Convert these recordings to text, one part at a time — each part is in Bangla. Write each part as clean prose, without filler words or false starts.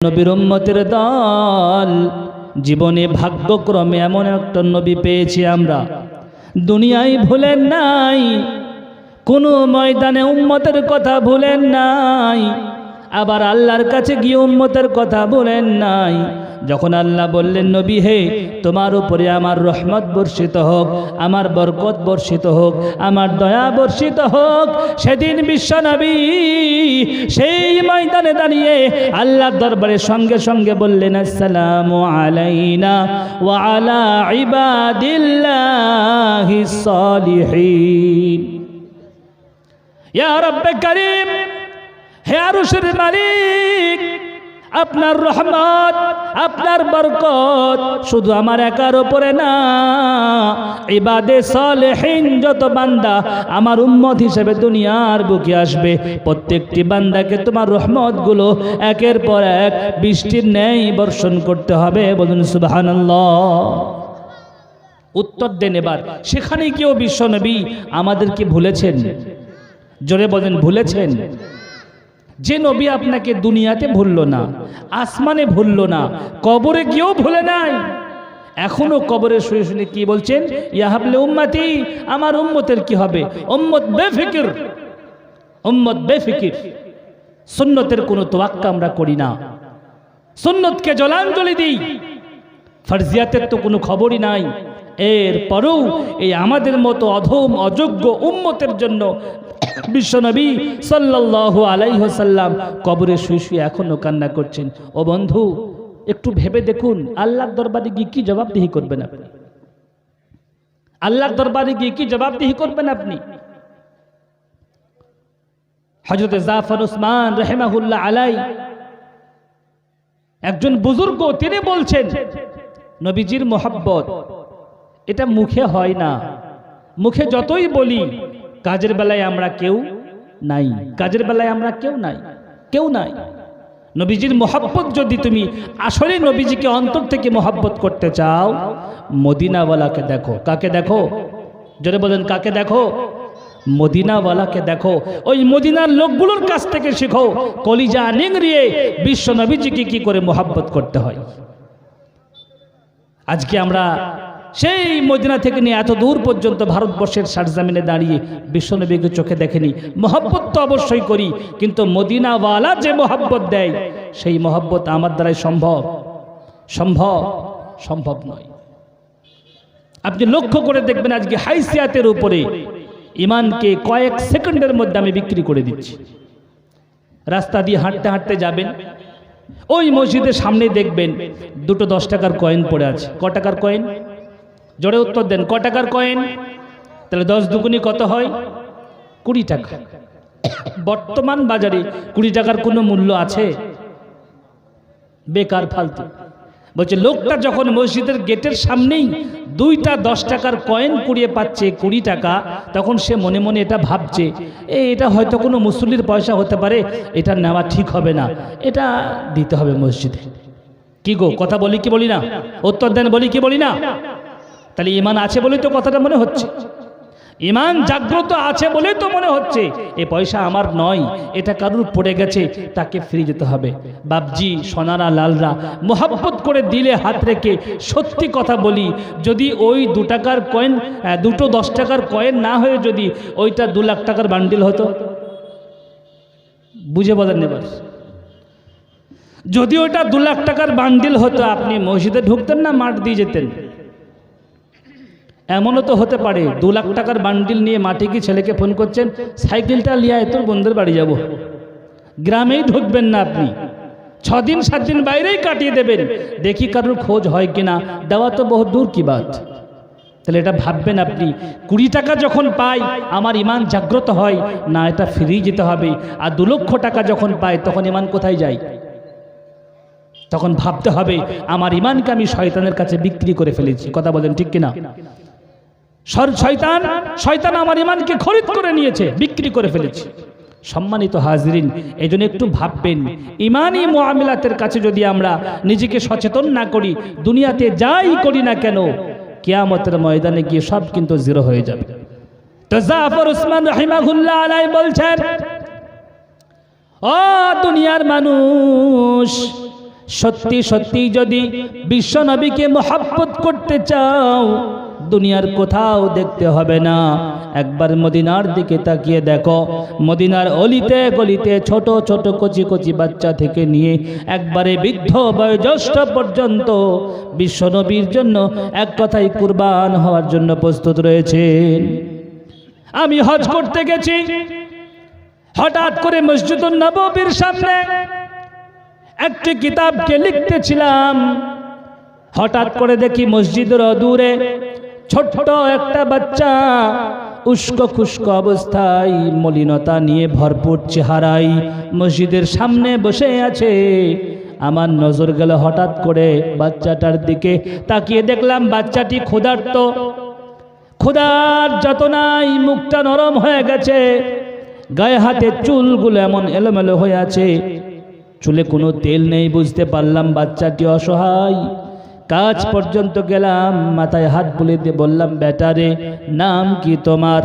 নবীর উম্মতের দল জীবনে ভাগ্যক্রমে এমন একটা নবী পেয়েছি আমরা, দুনিয়ায় ভুলেন নাই, কোনো ময়দানে উম্মতের কথা ভুলেন নাই, আবার আল্লাহর কাছে গিয়ে উম্মতের কথা বলেন নাই। যখন আল্লাহ বললেন নবী হে, তোমার উপরে আমার রহমত বর্ষিত হোক, আমার বরকত বর্ষিত হোক, আমার দয়া বর্ষিত হোক, সেদিন বিশ্ব নবী সেই ময়দানে দাঁড়িয়ে আল্লাহর দরবারে সঙ্গে সঙ্গে বললেন আসসালামু আলাইনা ওয়া আলা ইবাদিল্লাহিস সালিহিন। ইয়া রাব্বে কারীম, হে আরশের মালিক, আপনার রহমত, আপনার বরকত শুধু আমার একার উপরে না, ইবাদে সালেহিন যত বান্দা আমার উম্মত হিসেবে দুনিয়ার বুকে আসবে, প্রত্যেকটি বান্দাকে তোমার রহমতগুলো একের পর এক বৃষ্টির ন্যায় বর্ষণ করতে হবে। বলুন সুবহানাল্লাহ। উত্তর দেন এবার, সেখানে কেউ বিশ্বনবী আমাদেরকে ভুলেছেন? জোরে বলেন, ভুলেছেন? যে নবী আপনাকে দুনিয়াতে ভুলল না, আসমানে ভুলল না, কবরে গিয়েও ভুলে নাই, এখনো কবরে শুয়ে শুনে কি বলছেন? ইয়া হাবলে উম্মতি, আমার উম্মতের কি হবে? উম্মত বেফিকির, উম্মত বেফিকির। সুন্নতের কোনো তোয়াক্কা আমরা করি না, সুন্নতকে জলাঞ্জলি দিই, ফরজিয়াতের তো কোনো খবরই নাই। এরপরেও এই আমাদের মতো অধম অযোগ্য উম্মতের জন্য বিশ্বনবী সাল্লাল্লাহু আলাইহি ওয়াসাল্লাম কবরে শুয়ে শুয়ে এখনো কান্না করছেন। ও বন্ধু, একটু ভেবে দেখুন, আল্লাহর দরবারে গিয়ে কি জবাবদিহি করবেন আপনি? আল্লাহর দরবারে গিয়ে কি জবাবদিহি করবেন আপনি? হযরত জাফর উসমান রাহিমাহুল্লাহ আলাই, একজন বুজুর্গ, তিনি বলছেন নবীজির মোহাব্বত এটা মুখে হয় না, মুখে যতই বলি কাজের বেলায় আমরা কেউ নাই, কাজের বেলায় আমরা কেউ নাই, কেউ নাই। নবীজির মোহাব্বত যদি তুমি আসলে নবীজিকে অন্তর থেকে মোহাব্বত করতে চাও, মদিনাওয়ালাকে দেখো। কাকে দেখো? জোরে বলেন, কাকে দেখো? মদিনাওয়ালাকে দেখো। ওই মদিনার লোকগুলোর কাছ থেকে শেখো কলিজা নিংড়িয়ে বিশ্ব নবীজিকে কি করে মোহাব্বত করতে হয়। আজকে আমরা সেই মদিনা থেকে নিয়ে এত দূর পর্যন্ত ভারতবর্ষের সারজামিনে দাঁড়িয়ে বিশ্বনবীকে চোখে দেখেনি। মহব্বত তো অবশ্যই করি, কিন্তু মদিনাওয়ালা যে মহব্বত দেয় সেই মহব্বত আমার দ্বারাই সম্ভব? সম্ভব? সম্ভব নয়। আপনি লক্ষ্য করে দেখবেন, আজকে হাইসিয়াতের উপরে ইমানকে কয়েক সেকেন্ডের মধ্যে আমি বিক্রি করে দিচ্ছি। রাস্তা দিয়ে হাঁটতে হাঁটতে যাবেন, ওই মসজিদের সামনে দেখবেন দুটো 10 টাকার কয়েন পড়ে আছে। ক টাকার কয়েন? জোরে উত্তর দেন, ক টাকার কয়েন? তাহলে 10 দুগুনি কত হয়? 20 টাকা। বর্তমান বাজারে 20 টাকার কোনো মূল্য আছে? বেকার, ফালতু। বলছে লোকটা যখন মসজিদের গেটের সামনেই দুইটা 10 টাকার কয়েন কুড়িয়ে পাচ্ছে 20 টাকা, তখন সে মনে মনে এটা ভাবছে, এটা হয়তো কোনো মুসল্লির পয়সা হতে পারে, এটা নেওয়া ঠিক হবে না, এটা দিতে হবে মসজিদে। কি গো, কথা বলি কি বলি না? উত্তর দেন, বলি কি বলি না? তাহলে ইমান আছে বলেই তো কথাটা মনে হচ্ছে, ইমান জাগ্রত আছে বলেই তো মনে হচ্ছে এ পয়সা আমার নয়, এটা কারুর পড়ে গেছে, তাকে ফিরে যেতে হবে। বাপজি, সোনারা লালরা, মোহাব্বত করে দিলে হাত রেখে সত্যি কথা বলি, যদি ওই 2 টাকার কয়েন, দুটো 10 টাকার কয়েন না হয়ে যদি ওইটা 2 লাখ টাকার বান্ডিল হতো, বুঝে বলেন এবার, যদি ওইটা 2 লাখ টাকার বান্ডিল হতো, আপনি মসজিদে ঢুকতেন না মাঠ দিয়ে যেতেন? এমনও তো হতে পারে 2 লাখ টাকার বান্ডিল নিয়ে মাঠে গিয়ে ছেলেকে ফোন করছেন, সাইকেলটা লিয়ে আয়, তোর বন্ধুর বাড়ি যাব। গ্রামেই ঢুকবেন না আপনি, 6 দিন 7 দিন বাইরেই কাটিয়ে দেবেন, দেখি কারোর খোঁজ হয় কিনা, দেওয়া তো বহু দূর কি বাত। তাহলে এটা ভাববেন আপনি, 20 টাকা যখন পাই আমার ইমান জাগ্রত হয় না, এটা ফিরিয়ে যেতে হবে। আর 2 লক্ষ টাকা যখন পাই তখন ইমান কোথায় যায়? তখন ভাবতে হবে আমার ইমানকে আমি শয়তানের কাছে বিক্রি করে ফেলেছি। কথা বলেন ঠিক কিনা? শয়তান আমার ইমানকে খরিদ করে নিয়েছে, বিক্রি করে ফেলেছি। সম্মানিত হাজিরিন, এজন্য একটু ভাববেন, ইমানি মুআমিলাতের কাছে যদি আমরা নিজেকে সচেতন না করি, দুনিয়াতে যাই করি না কেন, কিয়ামতের ময়দানে গিয়ে সব কিন্তু জিরো হয়ে যাবে। তো জাফর উসমান রাহিমাহুল্লাহ আলাইহি বলছেন, ও দুনিয়ার মানুষ, সত্যি সত্যি যদি বিশ্বনবীকে মহব্বত করতে চাও, দুনিয়ার কোথাও দেখতে হবে না, একবার মদিনার দিকে তাকিয়ে দেখো। মদিনার অলিতে গলিতে ছোট ছোট কচি কচি বাচ্চা থেকে নিয়ে একবারে বৃদ্ধ বয়োজ্যেষ্ঠ পর্যন্ত বিশ্বনবীর জন্য এক কথায় কুরবান হওয়ার জন্য প্রস্তুত রয়েছেন। আমি হজ করতে গেছি, হঠাৎ করে মসজিদুন নববীর সামনে একটি কিতাবকে লিখতেছিলাম, হঠাৎ করে দেখি মসজিদের দূরে ছোট্ট একটা বাচ্চা উস্কো খুস্কো অবস্থায় মলিনতা নিয়ে ভরপুর চেহারায় মসজিদের সামনে বসে আছে। আমার নজর গেল হঠাৎ করে বাচ্চাটার দিকে, তাকিয়ে দেখলাম বাচ্চাটি ক্ষুধার্ত, ক্ষুধার যাতনায় মুখটা নরম হয়ে গেছে, গায়ে হাতে চুলগুলো এমন এলোমেলো হয়ে আছে, চুলে কোনো তেল নেই। বুঝতে পারলাম বাচ্চাটি অসহায়। কাজ পর্যন্ত গেলাম, মাথায় হাত বুলিয়ে দিয়ে বললাম, বেটারে নাম কি তোমার?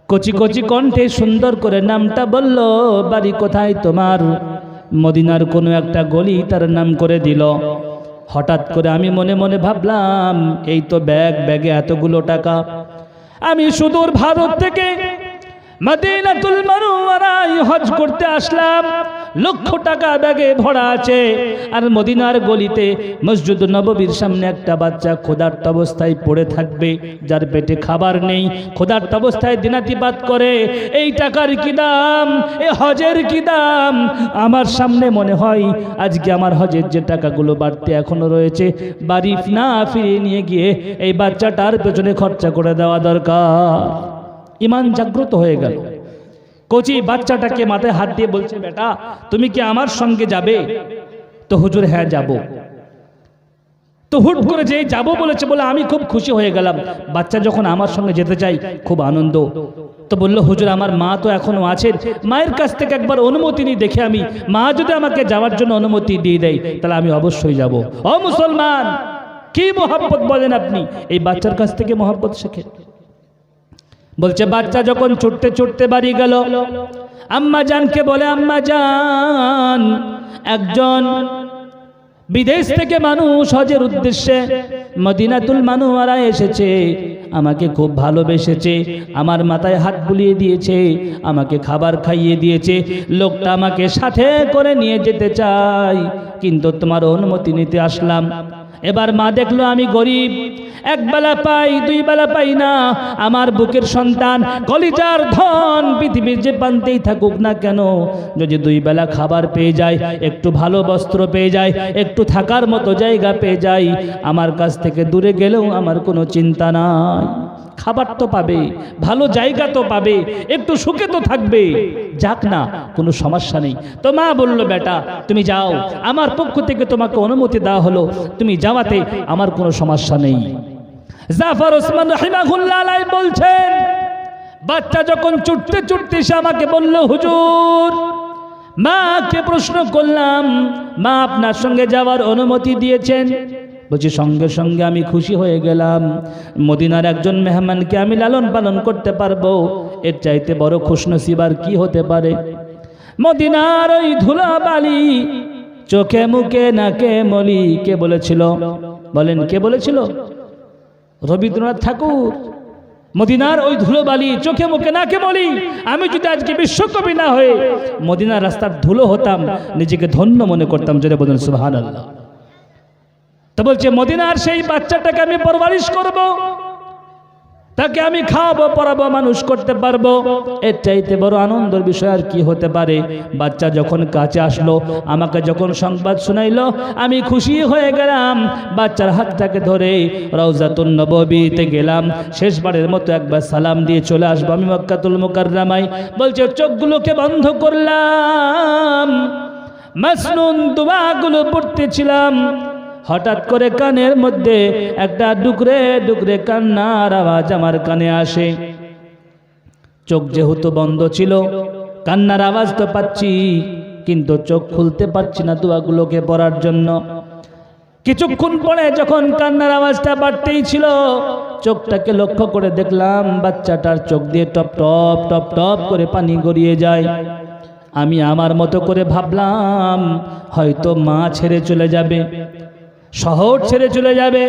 কচি কচি কণ্ঠে সুন্দর করে নামটা বলল। বাড়ি কোথায় তোমার? মদিনার কোনো একটা গলি তার নাম করে দিল। হঠাৎ করে আমি মনে মনে ভাবলাম, এই তো ব্যাগে এতগুলো টাকা, আমি সুদূর ভারত থেকে মদিনাতুল মুনাওয়ারায় হজ করতে আসলাম, লক্ষ টাকা ব্যাগে ভরা আছে, আর মদিনার গলিতে মসজিদ নববীর সামনে একটা বাচ্চা ক্ষুধার্ত অবস্থায় পড়ে থাকবে, যার পেটে খাবার নেই, ক্ষুধার্ত অবস্থায় দিনাতিপাত করে। এই টাকার কি দাম, এ হজের কি দাম? আমার সামনে মনে হয় আজকে আমার হজের যে টাকাগুলো বাড়তে এখনো রয়েছে, বাড়ি না ফিরিয়ে নিয়ে গিয়ে এই বাচ্চাটার পেছনে খরচা করে দেওয়া দরকার। ইমান জাগ্রত হয়ে গেল। কোচি বাচ্চাটাকে মাথায় হাত দিয়ে বলছে, বেটা তুমি কি আমার সঙ্গে যাবে? তো হুজুর হ্যাঁ যাব। তো হুট করে যে যাব বলেছে বলে আমি খুব খুশি হয়ে গেলাম। বাচ্চা যখন আমার সঙ্গে যেতে চাই খুব আনন্দ। তো বলল, হুজুর আমার মা তো এখনো আছেন, মায়ের কাছ থেকে একবার অনুমতি নিয়ে দেখে আমি, মা যদি আমাকে যাওয়ার জন্য অনুমতি দিয়ে দেয় তাহলে আমি অবশ্যই যাব। ও মুসলমান, কি মহব্বত বলেন আপনি! এই বাচ্চার কাছ থেকে মহব্বত শেখে। বলছে বাচ্চা যখন ছুটতে ছুটতে বাড়ি গেল, আম্মা জানকে বলে, আম্মা জান, একজন বিদেশ থেকে মানুষ হজের উদ্দেশ্যে মদিনাতুল মুনাওয়ারায় এসেছে, আমাকে খুব ভালোবেসেছে, আমার মাথায় হাত বুলিয়ে দিয়েছে, আমাকে খাবার খাইয়ে দিয়েছে, লোকটা আমাকে সাথে করে নিয়ে যেতে চাই, কিন্তু তোমার অনুমতি নিতে আসলাম। এবার মা দেখলো আমি গরিব, এক বেলা পাই, দুই বেলা পাই না, আমার বুকের সন্তান, কলিজার ধন, পৃথিবীর যে প্রান্তেই থাকুক না কেন, যদি দুই বেলা খাবার পেয়ে যায়, একটু ভালো বস্ত্র পেয়ে যায়, একটু থাকার মতো জায়গা পেয়ে যায়, আমার কাছ থেকে দূরে গেলেও আমার কোনো চিন্তা নাই। খাবার তো পাবে, ভালো জায়গা তো পাবে, একটু সুখে তো থাকবে, যাক না, কোনো সমস্যা নেই। তো মা বলল, বেটা তুমি যাও, আমার পক্ষ থেকে তোমাকে অনুমতি দেওয়া হলো, তুমি যাওয়াতে আমার কোনো সমস্যা নেই। জাফর ওসমান রাহিমাহুল্লাহ আলাইহি বলছেন, বাচ্চা যখন ছুটতে ছুটতে এসে আমাকে বলল, হুজুর, মাকে প্রশ্ন করলাম, মা আপনার সঙ্গে যাওয়ার অনুমতি দিয়েছেন? বলছি সঙ্গে সঙ্গে আমি খুশি হয়ে গেলাম। মদিনার একজন মেহমানকে আমি লালন পালন করতে পারবো, এর চাইতে বড় খুশনসিব আর কি হতে পারে? মদিনার ওই ধুলাবালি, চোখে মুখে নাকে মলি, কে বলেছিল বলেন? কে বলেছিল? রবীন্দ্রনাথ ঠাকুর। মদিনার ওই ধুলোবালি, চোখে মুখে নাকে মলি, আমি যদি আজকে বিশ্বকবি না হয়ে মদিনার রাস্তার ধুলো হতাম, নিজেকে ধন্য মনে করতাম। জোরে বলেন সুবহানাল্লাহ। তো বলছে মদিনার সেই বাচ্চাটাকে আমি পরওয়ারিশ করব, তাকে আমি খাওয়াবো, পড়াবো, মানুষ করতে পারবো, এর চাইতে বড় আনন্দের বিষয় আর কি হতে পারে? বাচ্চা যখন কাছে আসলো, আমাকে যখন সংবাদ শুনাইলো, আমি খুশি হয়ে গেলাম। বাচ্চার হাতটাকে ধরে রওজাতুন নববীতে গেলাম, শেষবারের মতো একবার সালাম দিয়ে চলে আসবো আমি মক্কাতুল মুকাররমায়। বলছে চোখগুলোকে বন্ধ করলাম, মাসনুন দোয়াগুলো পড়তেছিলাম, হঠাৎ করে কানের মধ্যে একটা ডুকরে ডুকরে কান্নার আওয়াজ আমার কানে আসে। চোখ যেহেতু বন্ধ ছিল, কান্নার আওয়াজ তো পাচ্ছি, কিন্তু চোখ খুলতে পারছি না দোয়াগুলোকে পড়ার জন্য। কিছুক্ষণ পরে যখন কান্নার আওয়াজটা বাড়তেই ছিল, চোখটাকে লক্ষ্য করে দেখলাম বাচ্চাটার চোখ দিয়ে টপ টপ টপ টপ করে পানি গড়িয়ে যায়। আমি আমার মতো করে ভাবলাম হয়তো মা ছেড়ে চলে যাবে, শহর ছেড়ে চলে যাবে,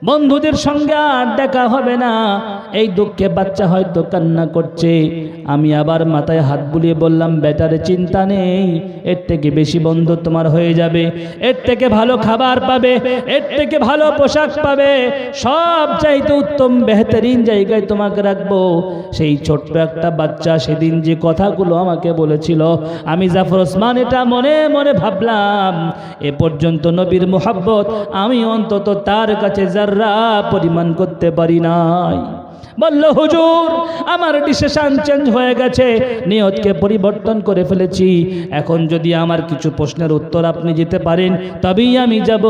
বন্ধুদের সঙ্গে আর দেখা হবে না, এই দুঃখে বাচ্চা হয়তো কান্না করছে। আমি আবার মাথায় হাত বুলিয়ে বললাম, বেটারে চিন্তা নেই, এর থেকে বেশি বন্ধু তোমার হয়ে যাবে, এর থেকে ভালো খাবার পাবে, এর থেকে ভালো পোশাক পাবে, সব চাইতে উত্তম বেহতরিন জায়গায় তোমাকে রাখবো। সেই ছোট্ট একটা বাচ্চা সেদিন যে কথাগুলো আমাকে বলেছিল, আমি জাফর ওসমান এটা মনে মনে ভাবলাম, এ পর্যন্ত নবীর মুহাব্বত আমি অন্তত তার কাছে যারা পরিমাণ করতে পারি নাই। বলল, হুজুর আমার ডিসিশন চেঞ্জ হয়ে গেছে, নিয়তকে পরিবর্তন করে ফেলেছি, এখন যদি আমার কিছু প্রশ্নের উত্তর আপনি দিতে পারেন তবেই আমি যাব,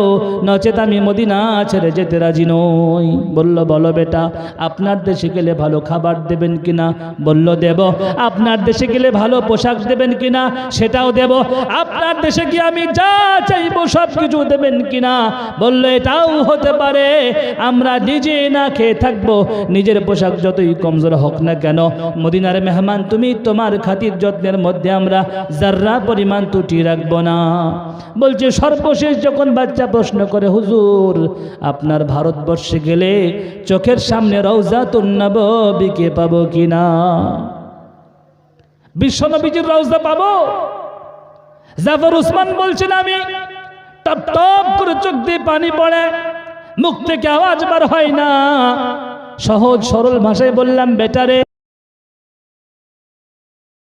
নচেত আমি মদিনা ছেড়ে যেতে রাজি নই। বলল, বলো বেটা, আপনার দেশে গেলে ভালো খাবার দেবেন কিনা? বলল, দেব। আপনার দেশে গেলে ভালো পোশাক দেবেন কিনা? সেটাও দেব। আপনার দেশে গিয়ে আমি যা চাইবো সব কিছু দেবেন কিনা? বলল, এটাও হতে পারে, আমরা নিজে না খেয়ে থাকবো, নিজের পোশাক যতই কমজোর হোক না কেন, মদিনার মেহমান তুমি, তোমার খাতির যত্নের মধ্যে আমরা যার্রা পরিমাণ ত্রুটি রাখবো না। বলছে, সর্বশেষ যখন বাচ্চা প্রশ্ন করে, হুজুর আপনার ভারতবর্ষে গেলে চোখের সামনে রওজাতুন নববীকে পাবো কিনা? বিশ্বনবীজির রওজা পাবো? জাফর ওসমান বলছেন, আমি টপ টপ করে চোখ দিয়ে পানি পড়ে, মুখ থেকে আওয়াজ বার হয় না, সহজ সরল ভাষায় বললাম, বেটারে